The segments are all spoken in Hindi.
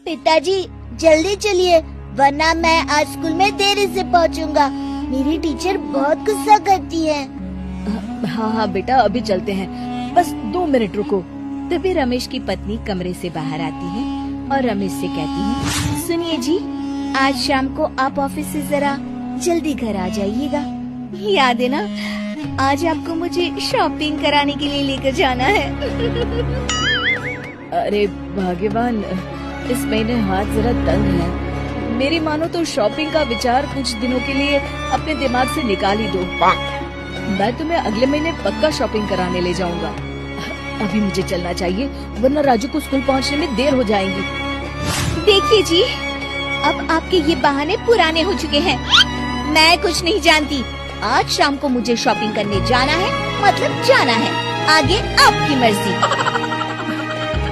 पिताजी जल्दी चलिए, वरना मैं आज स्कूल में देरी से पहुंचूंगा। मेरी टीचर बहुत गुस्सा करती है। हाँ हाँ बेटा, अभी चलते हैं, बस 2 मिनट रुको। तभी रमेश की पत्नी कमरे से बाहर आती है और रमेश से कहती है, सुनिए जी, आज शाम को आप ऑफिस से जरा जल्दी घर आ जाइएगा। याद है ना, आज आपको मुझे शॉपिंग कराने के लिए लेकर जाना है। अरे भाग्यवान, इस महीने हाथ जरा तंग है। मेरी मानो तो शॉपिंग का विचार कुछ दिनों के लिए अपने दिमाग से निकाल ही दो। मैं तुम्हें अगले महीने पक्का शॉपिंग कराने ले जाऊंगा। अभी मुझे चलना चाहिए, वरना राजू को स्कूल पहुंचने में देर हो जाएगी। देखिए जी, अब आपके ये बहाने पुराने हो चुके हैं। मैं कुछ नहीं जानती। आज शाम को मुझे शॉपिंग करने जाना है, मतलब जाना है। आगे आपकी मर्जी।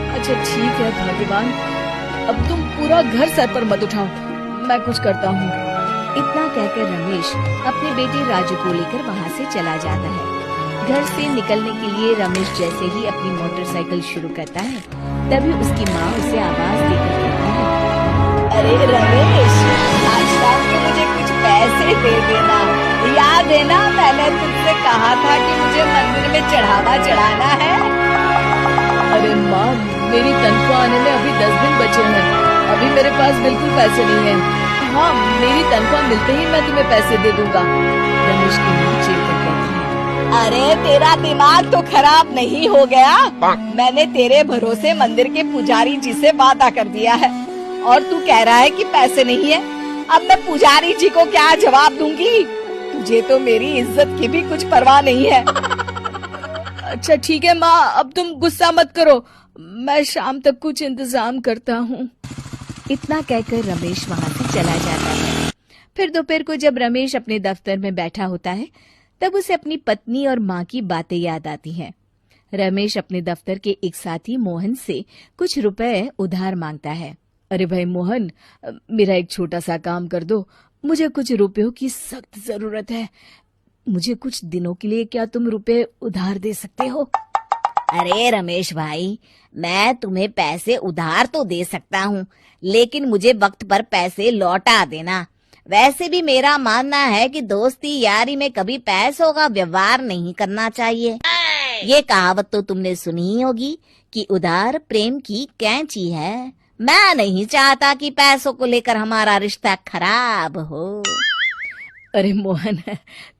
अच्छा ठीक है भाग्यवान, अब तुम पूरा घर सर पर मत उठाओ, मैं कुछ करता हूँ। इतना कहकर रमेश अपने बेटे राजू को लेकर वहाँ से चला जाता है। घर से निकलने के लिए रमेश जैसे ही अपनी मोटरसाइकिल शुरू करता है, तभी उसकी माँ उसे आवाज देकर कहती है, अरे रमेश, आज शाम को मुझे कुछ पैसे दे देना। याद है ना, मैंने तुमसे कहा था कि मुझे मंदिर में चढ़ावा चढ़ाना है। अरे माँ, मेरी तनख्वाह आने में अभी 10 दिन बचे हैं। अभी मेरे पास बिल्कुल पैसे नहीं हैं। हाँ, मेरी तनख्वाह मिलते ही मैं तुम्हें पैसे दे दूंगा। रमेश की माँ चिढ़कर कहती है, अरे तेरा दिमाग तो खराब नहीं हो गया? मैंने तेरे भरोसे मंदिर के पुजारी जी से वादा कर दिया है और तू कह रहा है कि पैसे नहीं है। अब मैं पुजारी जी को क्या जवाब दूंगी? तुझे तो मेरी इज्जत की भी कुछ परवाह नहीं है। अच्छा ठीक है माँ, अब तुम गुस्सा मत करो, मैं शाम तक कुछ इंतजाम करता हूँ। इतना कहकर रमेश वहाँ से चला जाता है। फिर दोपहर को जब रमेश अपने दफ्तर में बैठा होता है, तब उसे अपनी पत्नी और माँ की बातें याद आती हैं। रमेश अपने दफ्तर के एक साथी मोहन से कुछ रुपए उधार मांगता है। अरे भाई मोहन, मेरा एक छोटा सा काम कर दो, मुझे कुछ रुपयों की सख्त जरूरत है। मुझे कुछ दिनों के लिए क्या तुम रुपए उधार दे सकते हो? अरे रमेश भाई, मैं तुम्हें पैसे उधार तो दे सकता हूँ, लेकिन मुझे वक्त पर पैसे लौटा देना। वैसे भी मेरा मानना है कि दोस्ती यारी में कभी पैसों का व्यवहार नहीं करना चाहिए। ये कहावत तो तुमने सुनी ही होगी कि उधार प्रेम की कैंची है। मैं नहीं चाहता कि पैसों को लेकर हमारा रिश्ता खराब हो। अरे मोहन,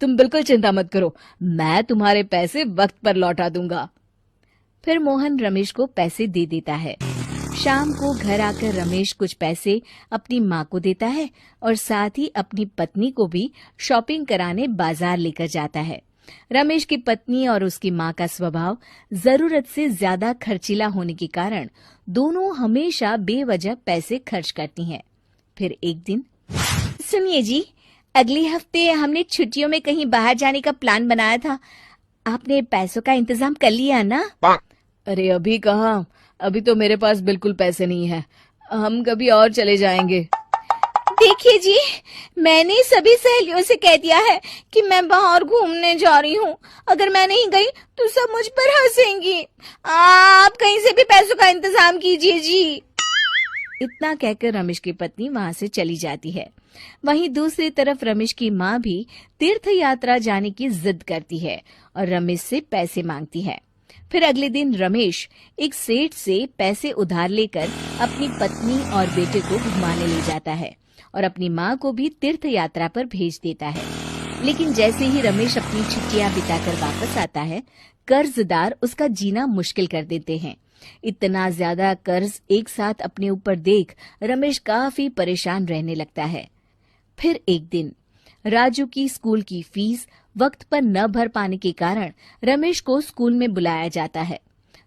तुम बिल्कुल चिंता मत करो, मैं तुम्हारे पैसे वक्त पर लौटा दूंगा। फिर मोहन रमेश को पैसे दे देता है। शाम को घर आकर रमेश कुछ पैसे अपनी माँ को देता है और साथ ही अपनी पत्नी को भी शॉपिंग कराने बाजार लेकर जाता है। रमेश की पत्नी और उसकी माँ का स्वभाव जरूरत से ज्यादा खर्चीला होने के कारण दोनों हमेशा बेवजह पैसे खर्च करती हैं। फिर एक दिन, सुनिए जी, अगले हफ्ते हमने छुट्टियों में कहीं बाहर जाने का प्लान बनाया था। आपने पैसों का इंतजाम कर लिया ना? अरे अभी कहाँ, अभी तो मेरे पास बिल्कुल पैसे नहीं है। हम कभी और चले जाएंगे। देखिए जी, मैंने सभी सहेलियों से कह दिया है कि मैं बाहर घूमने जा रही हूँ। अगर मैं नहीं गई तो सब मुझ पर हंसेंगी। आप कहीं से भी पैसों का इंतजाम कीजिए जी। इतना कहकर रमेश की पत्नी वहाँ से चली जाती है। वहीं दूसरी तरफ रमेश की माँ भी तीर्थ यात्रा जाने की जिद करती है और रमेश से पैसे मांगती है। फिर अगले दिन रमेश एक सेठ से पैसे उधार लेकर अपनी पत्नी और बेटे को घुमाने ले जाता है और अपनी माँ को भी तीर्थ यात्रा पर भेज देता है। लेकिन जैसे ही रमेश अपनी छुट्टियां बिताकर वापस आता है, कर्जदार उसका जीना मुश्किल कर देते हैं। इतना ज्यादा कर्ज एक साथ अपने ऊपर देख रमेश काफी परेशान रहने लगता है। फिर एक दिन राजू की स्कूल की फीस वक्त पर न भर पाने के कारण रमेश को स्कूल में बुलाया जाता है।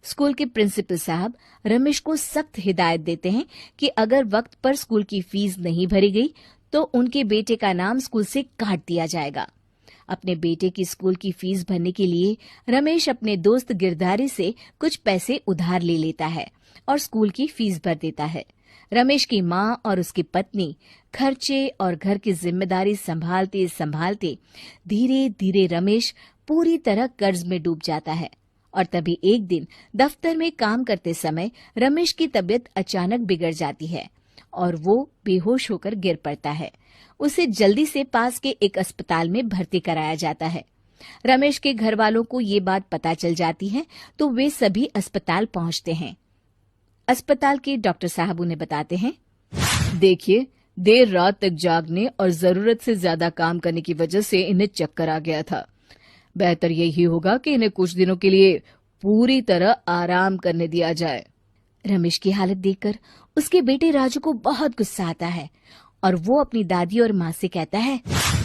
स्कूल के प्रिंसिपल साहब रमेश को सख्त हिदायत देते हैं कि अगर वक्त पर स्कूल की फीस नहीं भरी गई तो उनके बेटे का नाम स्कूल से काट दिया जाएगा। अपने बेटे की स्कूल की फीस भरने के लिए रमेश अपने दोस्त गिरधारी से कुछ पैसे उधार ले लेता है और स्कूल की फीस भर देता है। रमेश की माँ और उसकी पत्नी खर्चे और घर की जिम्मेदारी संभालते संभालते धीरे धीरे रमेश पूरी तरह कर्ज में डूब जाता है और तभी एक दिन दफ्तर में काम करते समय रमेश की तबीयत अचानक बिगड़ जाती है और वो बेहोश होकर गिर पड़ता है। उसे जल्दी से पास के एक अस्पताल में भर्ती कराया जाता है। रमेश के घर वालों को ये बात पता चल जाती है तो वे सभी अस्पताल पहुंचते हैं। अस्पताल के डॉक्टर साहब उन्हें बताते हैं, देखिए, देर रात तक जागने और जरूरत से ज्यादा काम करने की वजह से इन्हें चक्कर आ गया था। बेहतर यही होगा कि इन्हें कुछ दिनों के लिए पूरी तरह आराम करने दिया जाए। रमेश की हालत देखकर उसके बेटे राजू को बहुत गुस्सा आता है और वो अपनी दादी और माँ से कहता है,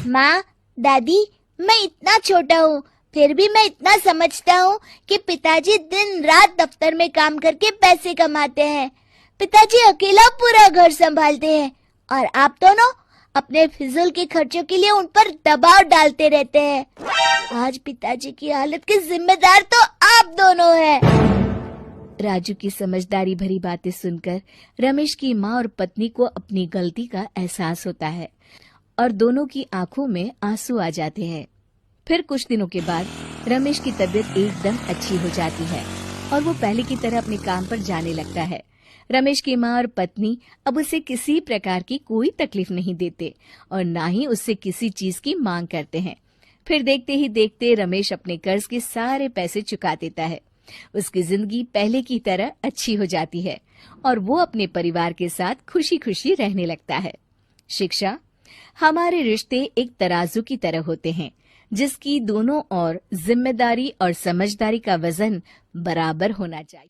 माँ, दादी, मैं इतना छोटा हूँ, फिर भी मैं इतना समझता हूँ कि पिताजी दिन रात दफ्तर में काम करके पैसे कमाते हैं। पिताजी अकेला पूरा घर संभालते हैं और आप दोनों अपने फिजूल के खर्चों के लिए उन पर दबाव डालते रहते हैं। आज पिताजी की हालत के जिम्मेदार तो आप दोनों हैं। राजू की समझदारी भरी बातें सुनकर रमेश की माँ और पत्नी को अपनी गलती का एहसास होता है और दोनों की आंखों में आंसू आ जाते हैं। फिर कुछ दिनों के बाद रमेश की तबीयत एकदम अच्छी हो जाती है और वो पहले की तरह अपने काम पर जाने लगता है। रमेश की माँ और पत्नी अब उसे किसी प्रकार की कोई तकलीफ नहीं देते और ना ही उससे किसी चीज की मांग करते हैं। फिर देखते ही देखते रमेश अपने कर्ज के सारे पैसे चुका देता है। उसकी जिंदगी पहले की तरह अच्छी हो जाती है और वो अपने परिवार के साथ खुशी खुशी रहने लगता है। शिक्षा, हमारे रिश्ते एक तराजू की तरह होते हैं जिसकी दोनों ओर जिम्मेदारी और समझदारी का वजन बराबर होना चाहिए।